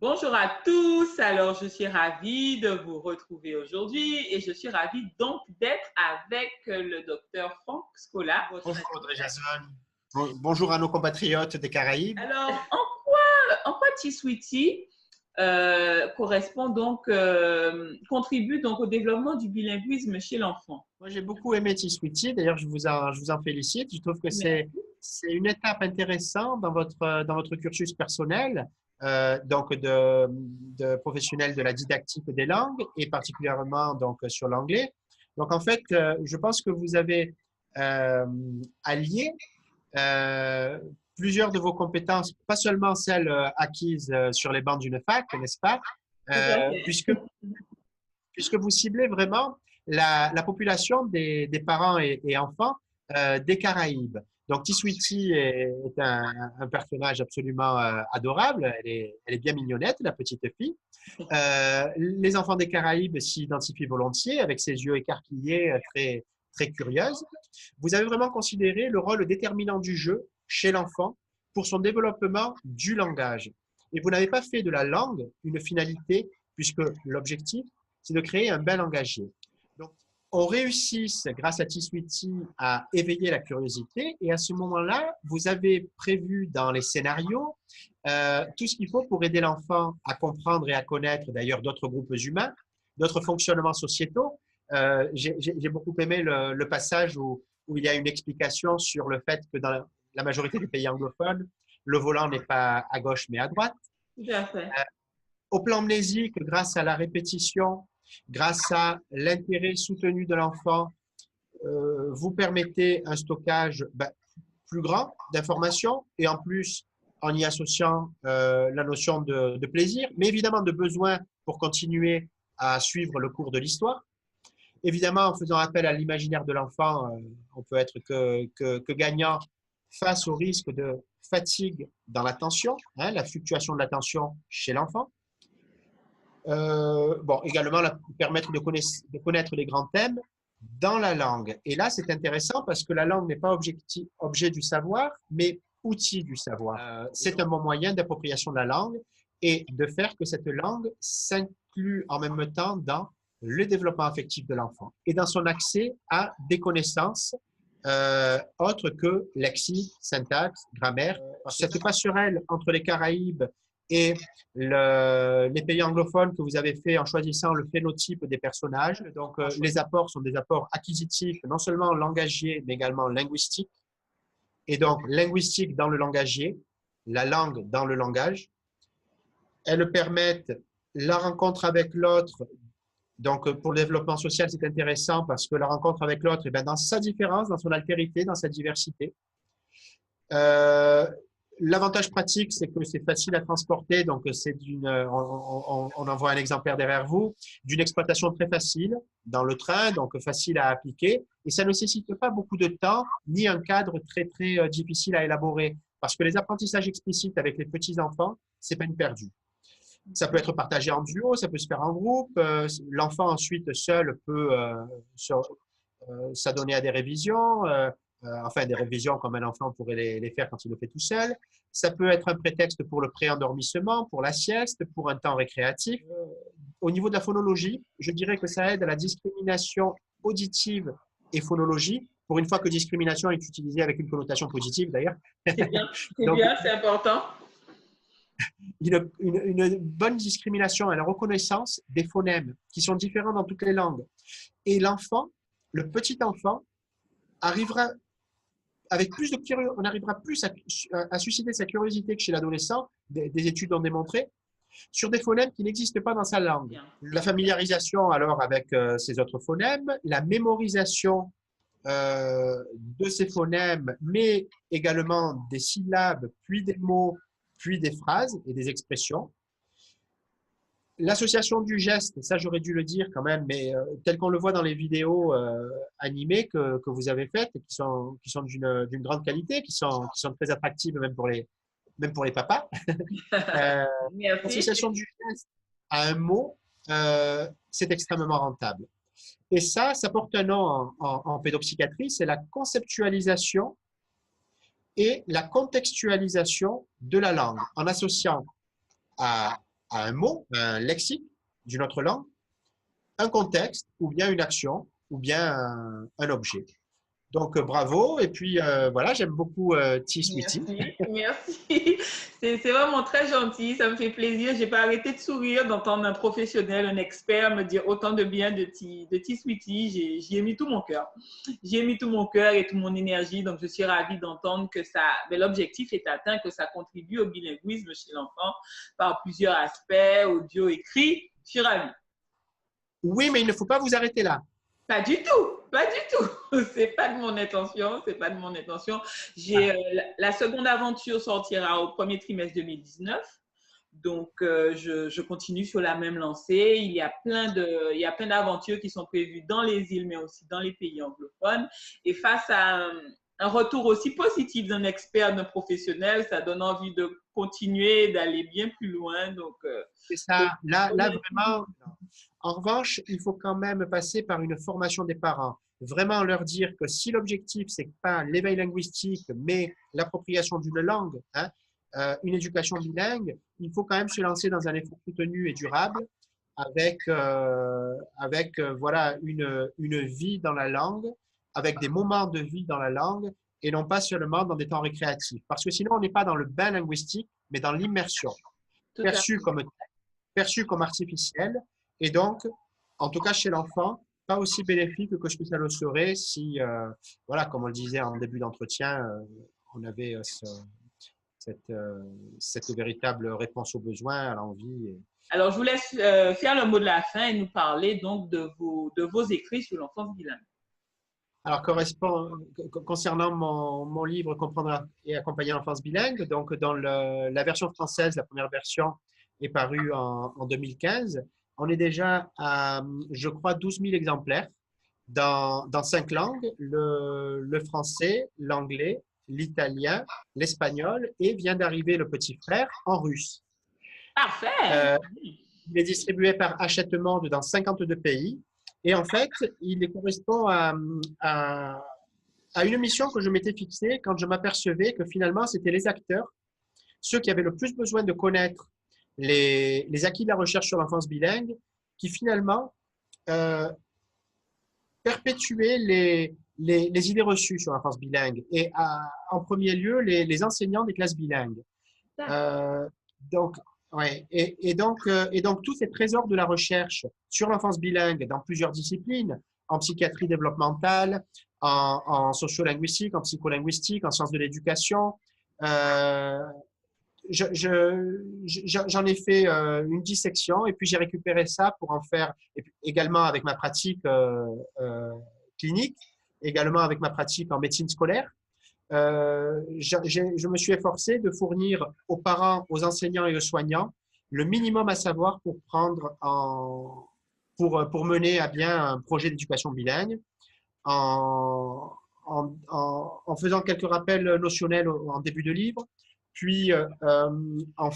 Bonjour à tous, alors je suis ravie de vous retrouver aujourd'hui et je suis ravie donc d'être avec le docteur Franck Scola. Bonjour Audrey Jason. Bonjour à nos compatriotes des Caraïbes. Alors, en quoi T-Sweetie correspond donc, contribue donc au développement du bilinguisme chez l'enfant? Moi, j'ai beaucoup aimé T-Sweetie. D'ailleurs, je vous en félicite. Je trouve que c'est une étape intéressante dans votre cursus personnel, donc de professionnel de la didactique des langues et particulièrement donc sur l'anglais. Donc, en fait, je pense que vous avez allié euh, plusieurs de vos compétences, pas seulement celles acquises sur les bancs d'une fac, n'est-ce pas? Tout à fait. Puisque vous ciblez vraiment la population des parents et enfants des Caraïbes. Donc, Tiswiti est un personnage absolument adorable. Elle est bien mignonnette, la petite fille. Les enfants des Caraïbes s'y identifient volontiers avec ses yeux écarquillés, très, très curieuse. Vous avez vraiment considéré le rôle déterminant du jeu chez l'enfant pour son développement du langage. Et vous n'avez pas fait de la langue une finalité, puisque l'objectif, c'est de créer un bel langagier. Donc, on réussisse, grâce à T-Sweetie, à éveiller la curiosité. Et à ce moment-là, vous avez prévu dans les scénarios tout ce qu'il faut pour aider l'enfant à comprendre et à connaître d'ailleurs d'autres groupes humains, d'autres fonctionnements sociétaux. J'ai beaucoup aimé le passage où il y a une explication sur le fait que dans la majorité des pays anglophones, le volant n'est pas à gauche mais à droite. Tout à fait. Au plan mnésique, grâce à la répétition, grâce à l'intérêt soutenu de l'enfant, vous permettez un stockage plus grand d'informations et en plus en y associant la notion de plaisir, mais évidemment de besoin pour continuer à suivre le cours de l'histoire. Évidemment, en faisant appel à l'imaginaire de l'enfant, on peut être que gagnant face au risque de fatigue dans l'attention, la fluctuation de l'attention chez l'enfant. Bon, également, permettre de connaître les grands thèmes dans la langue. Et là, c'est intéressant parce que la langue n'est pas objet du savoir, mais outil du savoir. C'est un bon moyen d'appropriation de la langue et de faire que cette langue s'inclut en même temps dans le développement affectif de l'enfant et dans son accès à des connaissances autres que lexique, syntaxe, grammaire. Cette passerelle entre les Caraïbes et les pays anglophones que vous avez fait en choisissant le phénotype des personnages. Donc, les apports sont des apports acquisitifs, non seulement langagiers, mais également linguistiques. Et donc, linguistique dans le langagier, la langue dans le langage. Elles permettent la rencontre avec l'autre. Donc, pour le développement social, c'est intéressant parce que la rencontre avec l'autre, dans sa différence, dans son altérité, dans sa diversité. L'avantage pratique, c'est que c'est facile à transporter. Donc, on envoie un exemplaire derrière vous, d'une exploitation très facile dans le train, donc facile à appliquer. Et ça ne nécessite pas beaucoup de temps, ni un cadre très, très difficile à élaborer. Parce que les apprentissages explicites avec les petits-enfants, c'est peine perdue. Ça peut être partagé en duo, ça peut se faire en groupe. L'enfant ensuite seul peut s'adonner à des révisions, enfin des révisions comme un enfant pourrait les faire quand il le fait tout seul. Ça peut être un prétexte pour le pré-endormissement, pour la sieste, pour un temps récréatif. Au niveau de la phonologie, je dirais que ça aide à la discrimination auditive et phonologie. Pour une fois que discrimination est utilisée avec une connotation positive d'ailleurs. C'est bien, c'est important. Une bonne discrimination et la reconnaissance des phonèmes qui sont différents dans toutes les langues. Et l'enfant, le petit enfant, arrivera avec plus de curiosité, on arrivera plus à susciter sa curiosité que chez l'adolescent, des études l'ont démontré, sur des phonèmes qui n'existent pas dans sa langue. Bien. La familiarisation alors avec ces autres phonèmes, la mémorisation de ces phonèmes, mais également des syllabes, puis des mots, puis des phrases et des expressions. L'association du geste, ça j'aurais dû le dire quand même, mais tel qu'on le voit dans les vidéos animées que vous avez faites, qui sont d'une grande qualité, qui sont très attractives même pour les papas. L'association du geste à un mot, c'est extrêmement rentable. Et ça porte un nom en pédopsychiatrie, c'est la conceptualisation et la contextualisation de la langue, en associant à à un mot, un lexique d'une autre langue, un contexte ou bien une action ou bien un objet. Donc, bravo. Et puis, voilà, j'aime beaucoup T-Sweetie. Merci, merci. C'est vraiment très gentil, ça me fait plaisir. J'ai pas arrêté de sourire d'entendre un professionnel, un expert me dire autant de bien de T-Sweetie. J'y ai mis tout mon cœur. J'y ai mis tout mon cœur et toute mon énergie. Donc, je suis ravie d'entendre que ça, l'objectif est atteint, que ça contribue au bilinguisme chez l'enfant par plusieurs aspects, audio, écrit. Je suis ravie. Oui, mais il ne faut pas vous arrêter là. Pas du tout, pas du tout. C'est pas de mon intention, c'est pas de mon intention. J'ai la seconde aventure sortira au premier trimestre 2019. Donc, je continue sur la même lancée. Il y a plein d'aventures qui sont prévues dans les îles, mais aussi dans les pays anglophones. Et face à un retour aussi positif d'un expert, d'un professionnel, ça donne envie de continuer, d'aller bien plus loin. Donc, C'est ça. Là, vraiment, en revanche, il faut quand même passer par une formation des parents. Vraiment leur dire que si l'objectif, c'est pas l'éveil linguistique, mais l'appropriation d'une langue, hein, une éducation bilingue, il faut quand même se lancer dans un effort soutenu et durable avec voilà, une vie dans la langue, avec des moments de vie dans la langue et non pas seulement dans des temps récréatifs. Parce que sinon, on n'est pas dans le bain linguistique, mais dans l'immersion, tout à perçue comme artificielle et donc, en tout cas chez l'enfant, pas aussi bénéfique que ce que ça le serait si, voilà, comme on le disait en début d'entretien, on avait cette véritable réponse aux besoins, à l'envie. Alors, je vous laisse faire le mot de la fin et nous parler donc de vos écrits sur l'enfance bilingue. Alors, concernant mon livre Comprendre et accompagner l'enfance bilingue, donc dans la version française, la première version est parue en 2015. On est déjà à, je crois, 12 000 exemplaires dans 5 langues, le français, l'anglais, l'italien, l'espagnol et vient d'arriver le petit frère en russe. Parfait! Il est distribué par Hachette Monde dans 52 pays. Et en fait, il correspond à une mission que je m'étais fixée quand je m'apercevais que finalement, c'était les acteurs, ceux qui avaient le plus besoin de connaître les acquis de la recherche sur l'enfance bilingue, qui finalement perpétuaient les idées reçues sur l'enfance bilingue. Et en premier lieu, les enseignants des classes bilingues. Donc, ouais. Et donc, tous ces trésors de la recherche sur l'enfance bilingue dans plusieurs disciplines, en psychiatrie développementale, en sociolinguistique, en psycholinguistique, en sciences de l'éducation, j'en ai fait une dissection et puis j'ai récupéré ça pour en faire, et puis également avec ma pratique clinique, également avec ma pratique en médecine scolaire. Je me suis efforcé de fournir aux parents, aux enseignants et aux soignants le minimum à savoir pour pour mener à bien un projet d'éducation bilingue en faisant quelques rappels notionnels en début de livre, puis en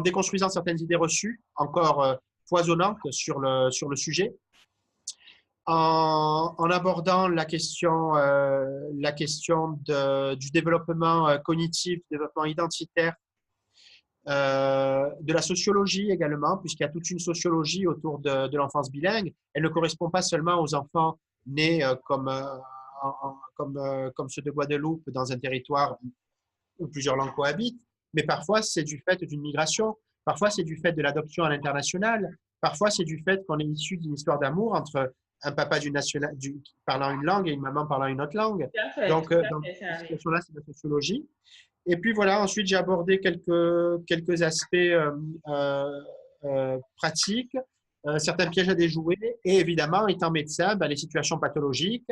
déconstruisant certaines idées reçues, encore foisonnantes sur le sujet, en abordant la question du développement cognitif, du développement identitaire, de la sociologie également, puisqu'il y a toute une sociologie autour de l'enfance bilingue. Elle ne correspond pas seulement aux enfants nés comme ceux de Guadeloupe dans un territoire où plusieurs langues cohabitent, mais parfois c'est du fait d'une migration, parfois c'est du fait de l'adoption à l'international, parfois c'est du fait qu'on est issu d'une histoire d'amour entre un papa parlant une langue et une maman parlant une autre langue. Donc, dans cette situation-là, c'est la sociologie. Et puis voilà, ensuite j'ai abordé quelques aspects pratiques, certains pièges à déjouer, et évidemment, étant médecin, les situations pathologiques,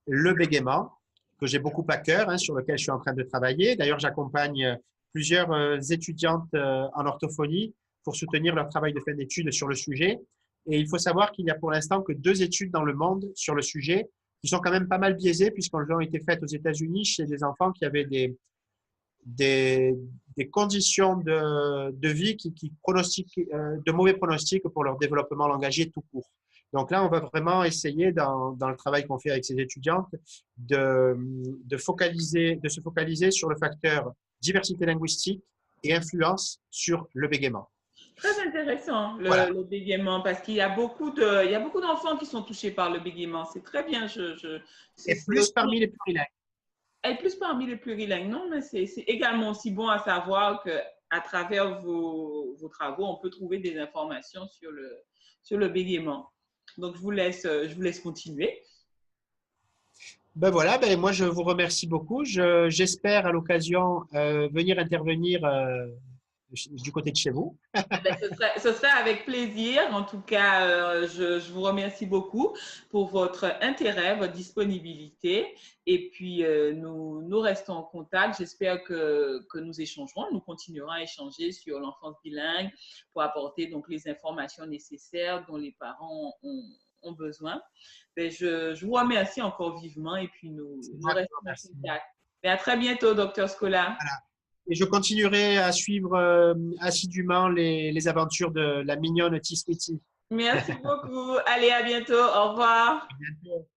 le bégaiement, que j'ai beaucoup à cœur, hein, sur lequel je suis en train de travailler. D'ailleurs, j'accompagne plusieurs étudiantes en orthophonie pour soutenir leur travail de fin d'études sur le sujet. Et il faut savoir qu'il n'y a pour l'instant que 2 études dans le monde sur le sujet, qui sont quand même pas mal biaisées, puisqu'elles ont été faites aux États-Unis chez des enfants qui avaient des conditions de vie qui pronostiquent de mauvais pronostics pour leur développement langagier tout court. Donc là, on va vraiment essayer dans le travail qu'on fait avec ces étudiantes de se focaliser sur le facteur diversité linguistique et influence sur le bégaiement. Très intéressant, Voilà. le bégaiement, parce qu'il y a il y a beaucoup d'enfants qui sont touchés par le bégaiement. C'est très bien. Et plus parmi les plurilingues. Et plus parmi les plurilingues, non, mais c'est également aussi bon à savoir qu'à travers vos travaux, on peut trouver des informations sur le bégaiement. Donc, je vous laisse continuer. Ben voilà, ben moi je vous remercie beaucoup. J'espère à l'occasion venir intervenir du côté de chez vous. Ben, ce serait avec plaisir. En tout cas, je vous remercie beaucoup pour votre intérêt, votre disponibilité. Et puis, nous restons en contact. J'espère que nous échangerons. Nous continuerons à échanger sur l'enfance bilingue pour apporter donc les informations nécessaires dont les parents ont besoin. Ben, je vous remercie encore vivement et puis nous Moi qui restons vous en remercie. contact. Et à très bientôt, docteur Scola. Voilà. Et je continuerai à suivre assidûment les aventures de la mignonne Tiswiti. Merci beaucoup. Allez, à bientôt. Au revoir. À bientôt.